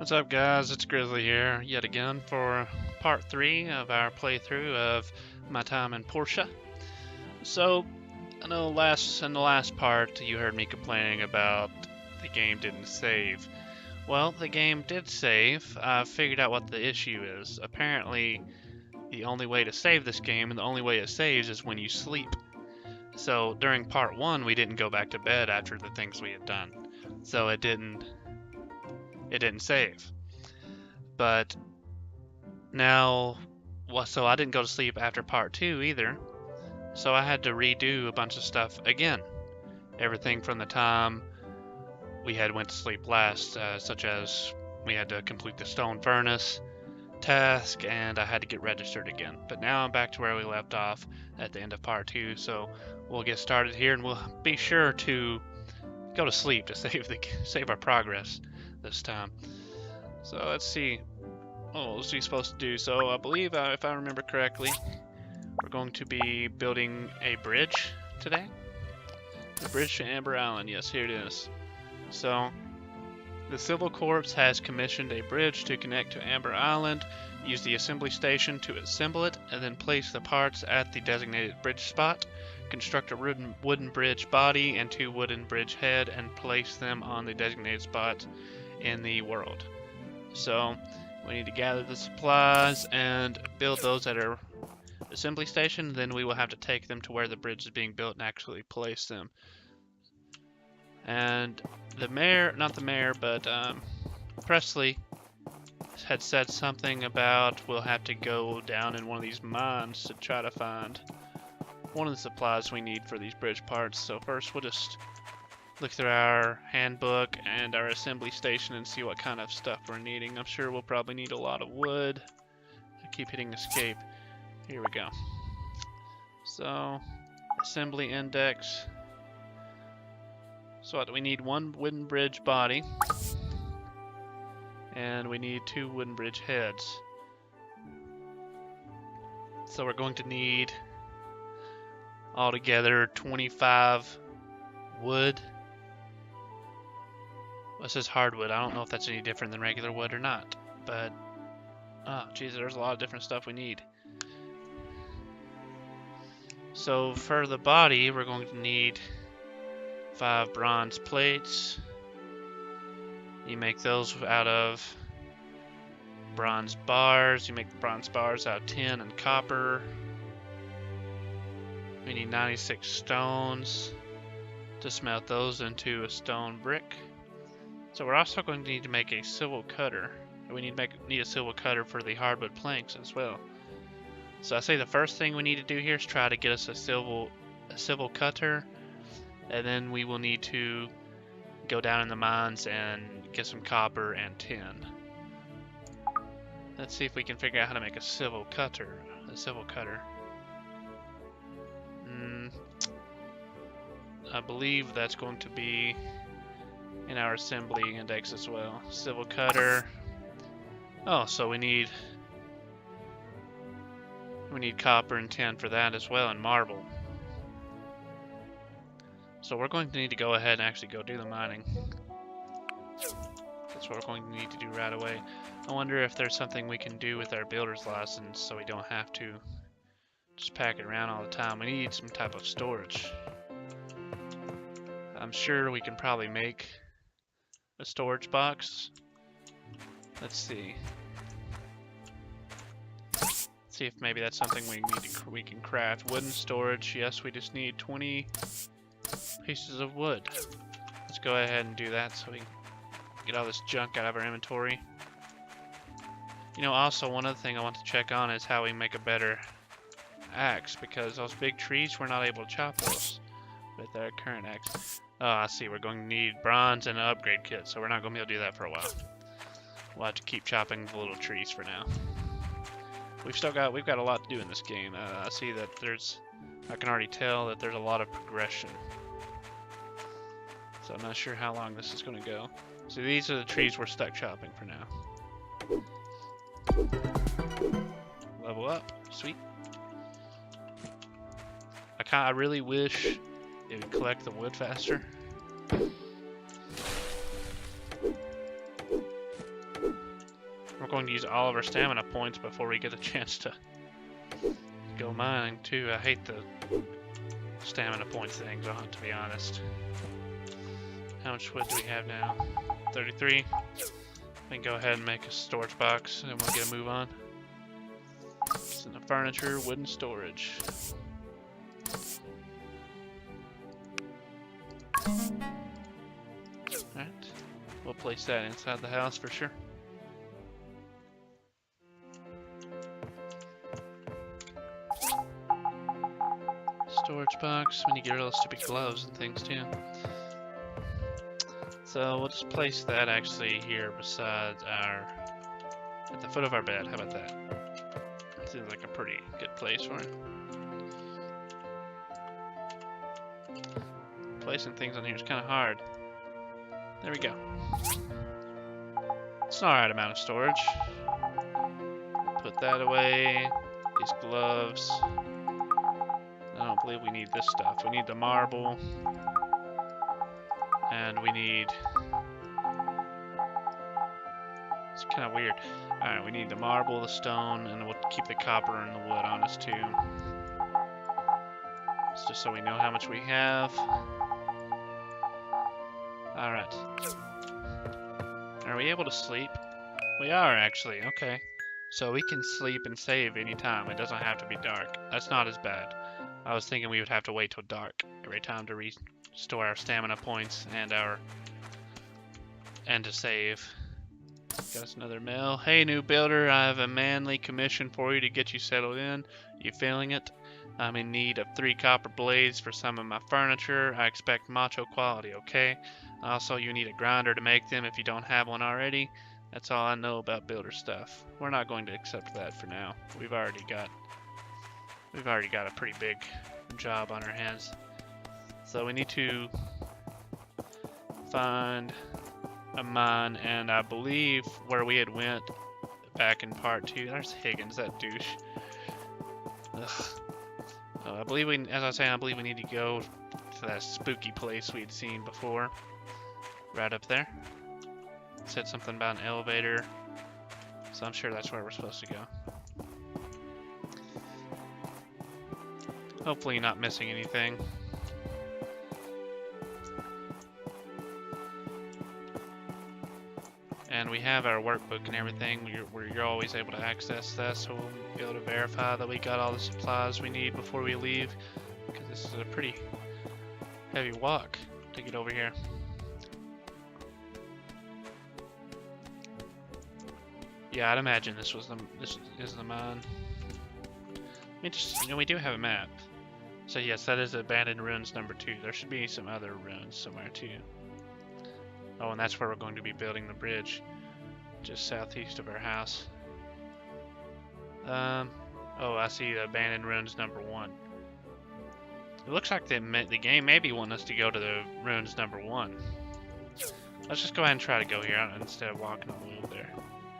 What's up, guys? It's Grizzly here yet again for part 3 of our playthrough of My Time in Portia. So, I know in the last part you heard me complaining about the game didn't save. Well, the game did save. I figured out what the issue is. Apparently, the only way to save this game and the only way it saves is when you sleep. So, during part 1 we didn't go back to bed after the things we had done. So it didn't save. But now, well, so I didn't go to sleep after part 2 either, so I had to redo a bunch of stuff again. Everything from the time we had went to sleep last, such as we had to complete the stone furnace task, and I had to get registered again. But now I'm back to where we left off at the end of part 2, so we'll get started here, and we'll be sure to go to sleep to save our progress this time. So let's see. Oh, what was he supposed to do? So I believe, if I remember correctly, we're going to be building a bridge today. The bridge to Amber Island. Yes, here it is. So the Civil Corps has commissioned a bridge to connect to Amber Island. Use the assembly station to assemble it, and then place the parts at the designated bridge spot. Construct a wooden bridge body and 2 wooden bridge head, and place them on the designated spot in the world. So we need to gather the supplies and build those at our assembly station. Then we will have to take them to where the bridge is being built and actually place them. And the mayor, not the mayor, but Presley had said something about we'll have to go down in one of these mines to try to find one of the supplies we need for these bridge parts. So first we'll just look through our handbook and our assembly station and see what kind of stuff we're needing. I'm sure we'll probably need a lot of wood. I keep hitting escape. Here we go. So, assembly index. So what, we need 1 wooden bridge body. And we need 2 wooden bridge heads. So we're going to need altogether 25 wood. This is hardwood. I don't know if that's any different than regular wood or not, but oh geez, there's a lot of different stuff we need. So for the body, we're going to need 5 bronze plates. You make those out of bronze bars. You make the bronze bars out of tin and copper. We need 96 stones to smelt those into a stone brick. So we're also going to need to make a civil cutter. We need a civil cutter for the hardwood planks as well. So I say the first thing we need to do here is try to get us a civil cutter, and then we will need to go down in the mines and get some copper and tin. Let's see if we can figure out how to make a civil cutter. I believe that's going to be in our assembly index as well. Civil cutter. Oh, so we need copper and tin for that as well, and marble. So we're going to need to go ahead and actually go do the mining. That's what we're going to need to do right away. I wonder if there's something we can do with our builder's license so we don't have to just pack it around all the time. We need some type of storage. I'm sure we can probably make a storage box. Let's see. See if maybe that's something we can craft. Wooden storage. Yes, we just need 20 pieces of wood. Let's go ahead and do that so we can get all this junk out of our inventory. You know, also one other thing I want to check on is how we make a better axe, because those big trees, we're not able to chop those with our current axe. Oh, I see. We're going to need bronze and an upgrade kit, so we're not going to be able to do that for a while. We'll have to keep chopping the little trees for now. We've got a lot to do in this game. I see that I can already tell that there's a lot of progression. So I'm not sure how long this is going to go. So these are the trees we're stuck chopping for now. Level up. Sweet. I really wish it would collect the wood faster. going to use all of our stamina points before we get a chance to go mining too. I hate the stamina points things, to be honest. How much wood do we have now? 33. We can go ahead and make a storage box and we'll get a move on. It's in the furniture, wooden storage. Alright, we'll place that inside the house for sure. Storage box, we need to get rid of those stupid gloves and things too. So we'll just place that actually here besides at the foot of our bed. How about that? Seems like a pretty good place for it. Placing things on here is kind of hard. There we go. It's an alright amount of storage. Put that away. These gloves. I don't believe we need this stuff. We need the marble. And we need... It's kind of weird. Alright, we need the marble, the stone, and we'll keep the copper and the wood on us too. It's just so we know how much we have. Alright. Are we able to sleep? We are actually, okay. So we can sleep and save anytime. It doesn't have to be dark. That's not as bad. I was thinking we would have to wait till dark every time to restore our stamina points and to save. Got us another mail. Hey new builder, I have a manly commission for you to get you settled in. You feeling it? I'm in need of 3 copper blades for some of my furniture. I expect macho quality, okay? Also, you need a grinder to make them if you don't have one already. That's all I know about builder stuff. We're not going to accept that for now. We've already got a pretty big job on our hands. So we need to find a mine, and I believe where we had went back in part 2. There's Higgins, that douche. Ugh. I believe we need to go to that spooky place we'd seen before. Right up there. It said something about an elevator, so I'm sure that's where we're supposed to go. Hopefully not missing anything. And we have our workbook and everything. You're always able to access that, so we'll be able to verify that we got all the supplies we need before we leave, because this is a pretty heavy walk to get over here. Yeah, I'd imagine this is the mine. We do have a map. So yes, that is abandoned ruins number 2. There should be some other ruins somewhere too. Oh, and that's where we're going to be building the bridge, just southeast of our house. Oh, I see the abandoned ruins number 1. It looks like the game maybe want us to go to the ruins number 1. Let's just go ahead and try to go here instead of walking all the way over there.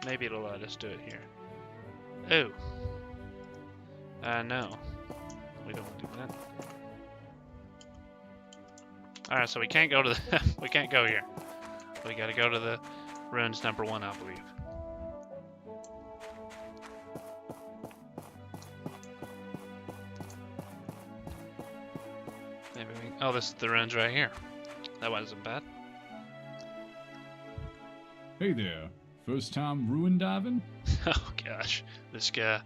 Maybe it'll let us do it here. Oh. No. We don't want to do that. Alright, so we can't go to the we can't go here. We gotta go to the ruins number 1, I believe. Maybe oh, this is the ruins right here. That wasn't bad. Hey there. First time ruin diving? Oh gosh. This guy.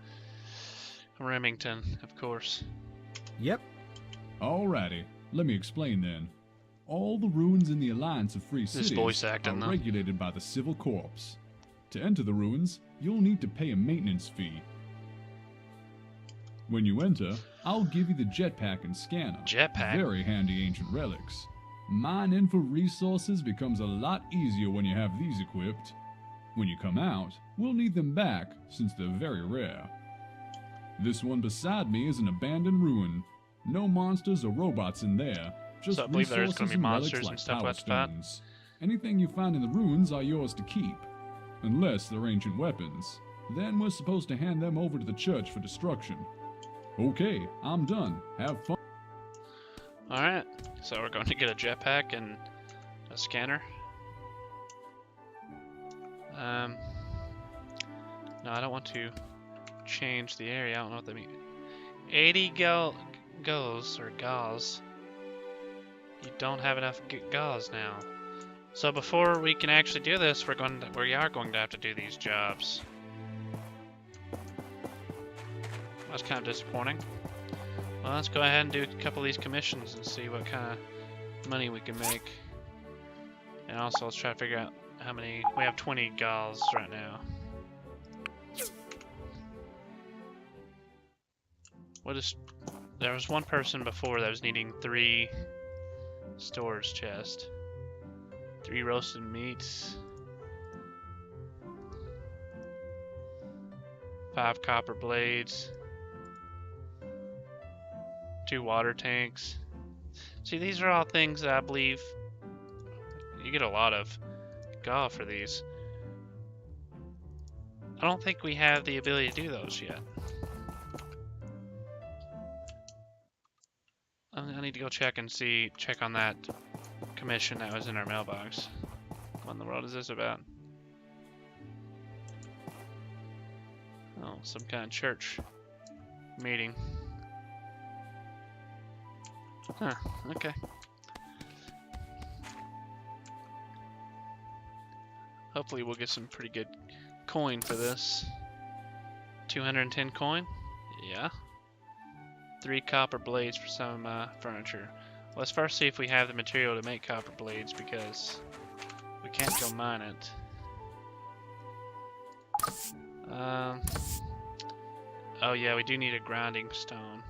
Remington, of course. Yep. Alrighty. Let me explain then. All the ruins in the Alliance of Free Cities voice acting, are though. regulated by the Civil Corps. To enter the ruins, you'll need to pay a maintenance fee. When you enter, I'll give you the jetpack and scanner. Jetpack? Very handy ancient relics. Mining for resources becomes a lot easier when you have these equipped. When you come out, we'll need them back, since they're very rare. This one beside me is an abandoned ruin. No monsters or robots in there. Just So I believe there's resources gonna be and relics monsters like and stuff power like that? stones. Anything you find in the ruins are yours to keep. Unless they're ancient weapons. Then we're supposed to hand them over to the church for destruction. Okay, I'm done. Have fun. Alright, so we're going to get a jetpack and a scanner. No, I don't want to change the area. I don't know what that means. 80 goes or gauze. You don't have enough gauze now. So before we can actually do this, we are going to have to do these jobs. That's kind of disappointing. Well, let's go ahead and do a couple of these commissions and see what kind of money we can make. And also, let's try to figure out how many. We have 20 gauze right now. There was one person before that was needing 3 storage chests. 3 roasted meats. 5 copper blades. 2 water tanks. See, these are all things that I believe you get a lot of gauze for these. I don't think we have the ability to do those yet. I need to go check on that commission that was in our mailbox. What in the world is this about? Oh, some kind of church meeting. Huh, okay. Hopefully we'll get some pretty good coin for this. 210 coin? Yeah. 3 copper blades for some furniture. Let's first see if we have the material to make copper blades, because we can't go mine it. Oh yeah, we do need a grinding stone.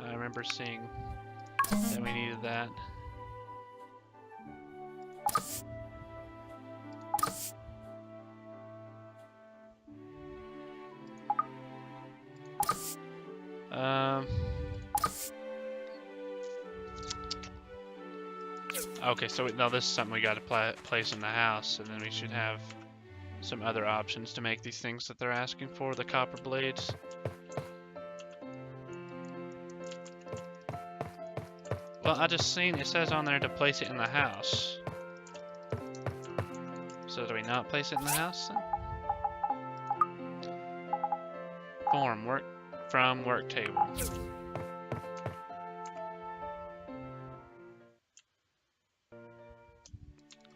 I remember seeing that we needed that. Okay, so no, this is something we got to place in the house, and then we should have some other options to make these things that they're asking for, the copper blades. Well, I just seen it says on there to place it in the house. So do we not place it in the house then? Form work from work table.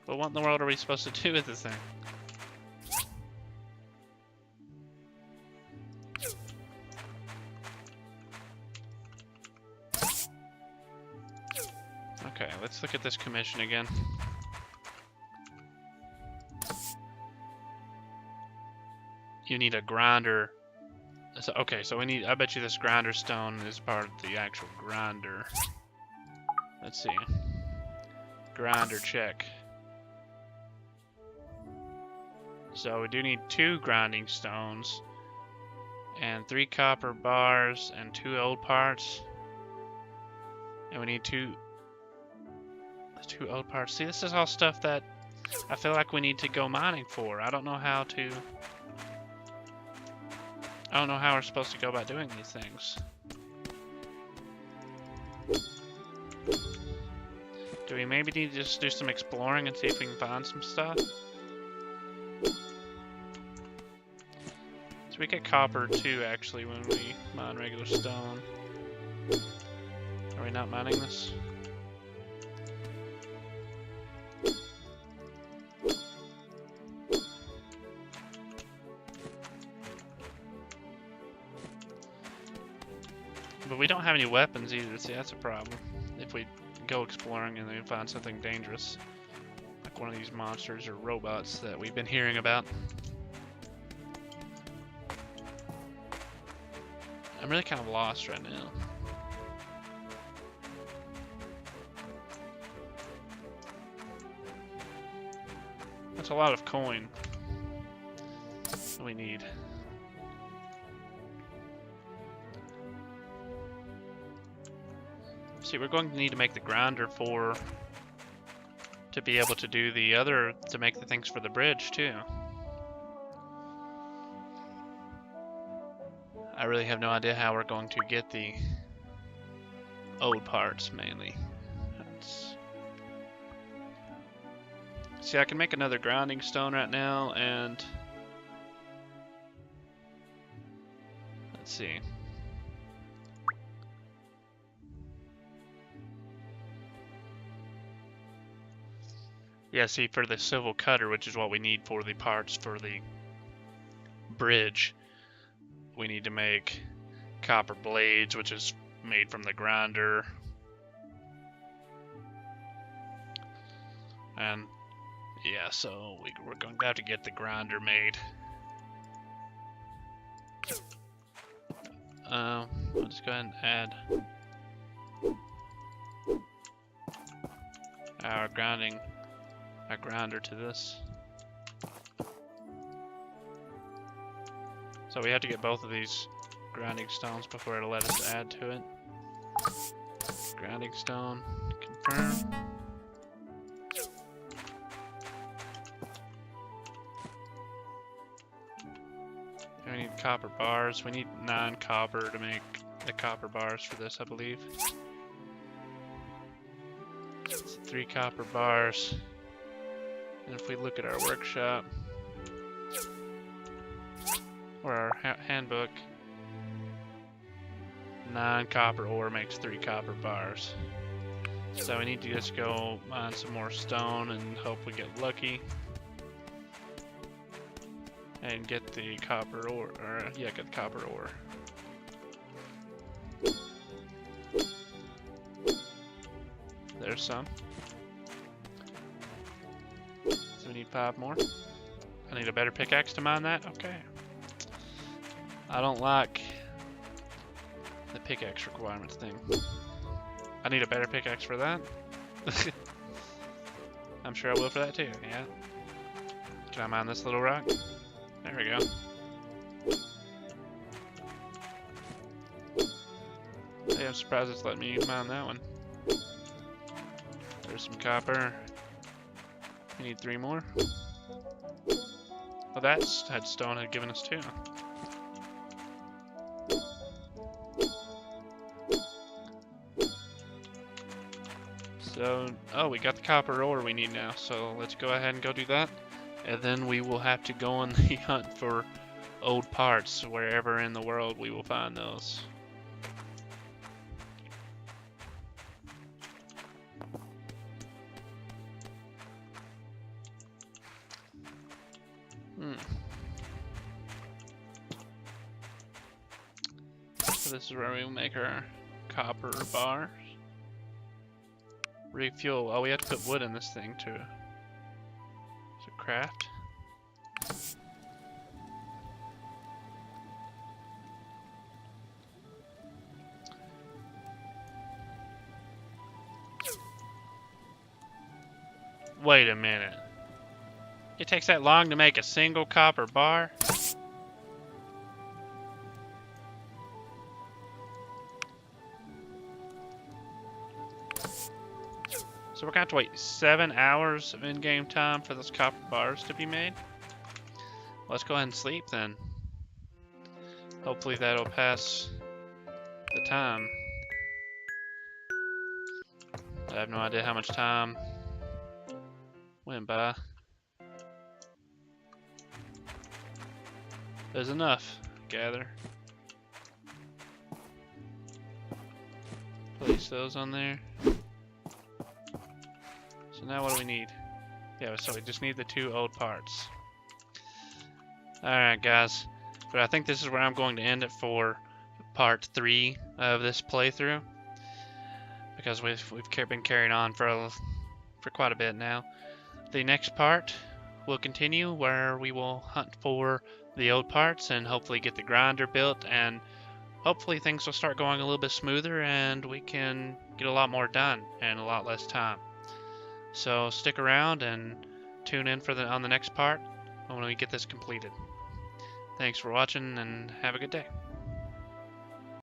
But what in the world are we supposed to do with this thing? Okay, let's look at this commission again. You need a grinder. So, okay, so we need, I bet you this grinder stone is part of the actual grinder. Let's see. Grinder check. So we do need 2 grinding stones and 3 copper bars and 2 old parts. And we need 2 old parts. See, this is all stuff that I feel like we need to go mining for. I don't know how we're supposed to go about doing these things. Do we maybe need to just do some exploring and see if we can find some stuff? So we get copper too, actually, when we mine regular stone. Are we not mining this? But we don't have any weapons either. See, that's a problem. If we go exploring and then find something dangerous, like one of these monsters or robots that we've been hearing about. I'm really kind of lost right now. That's a lot of coin that we need. See, we're going to need to make the grinder to be able to do the other, to make the things for the bridge too. I really have no idea how we're going to get the old parts mainly. See, I can make another grinding stone right now, and Let's see. Yeah, see, for the civil cutter, which is what we need for the parts for the bridge, we need to make copper blades, which is made from the grinder. And yeah, so we're going to have to get the grinder made. I'll just go ahead and add our grinder to this. So we have to get both of these grinding stones before it'll let us add to it. Grinding stone, confirm. We need copper bars. We need 9 copper to make the copper bars for this, I believe. It's 3 copper bars. And if we look at our workshop, or our handbook, 9 copper ore makes 3 copper bars. So we need to just go mine some more stone and hope we get lucky. And get the copper ore, or yeah, get the copper ore. There's some. So we need 5 more. I need a better pickaxe to mine that? Okay. I don't like the pickaxe requirements thing. I need a better pickaxe for that. I'm sure I will for that too, yeah. Can I mine this little rock? There we go. Hey, I'm surprised it's letting me mine that one. There's some copper. We need 3 more. Well, that stone had given us 2. So, oh, we got the copper ore we need now, so let's go ahead and go do that. And then we will have to go on the hunt for old parts wherever in the world we will find those. So this is where we make our copper bars. Refuel. Oh, we have to put wood in this thing too. So craft. Wait a minute. It takes that long to make a single copper bar? So we're going to have to wait 7 hours of in-game time for those copper bars to be made. Let's go ahead and sleep then. Hopefully that'll pass the time. I have no idea how much time went by. There's enough. Gather. Place those on there. So now what do we need? Yeah, so we just need the 2 old parts. Alright guys, but I think this is where I'm going to end it for part 3 of this playthrough. Because we've been carrying on for quite a bit now. The next part will continue where we will hunt for the old parts and hopefully get the grinder built, and hopefully things will start going a little bit smoother and we can get a lot more done in a lot less time. So stick around and tune in for on the next part when we get this completed. Thanks for watching and have a good day.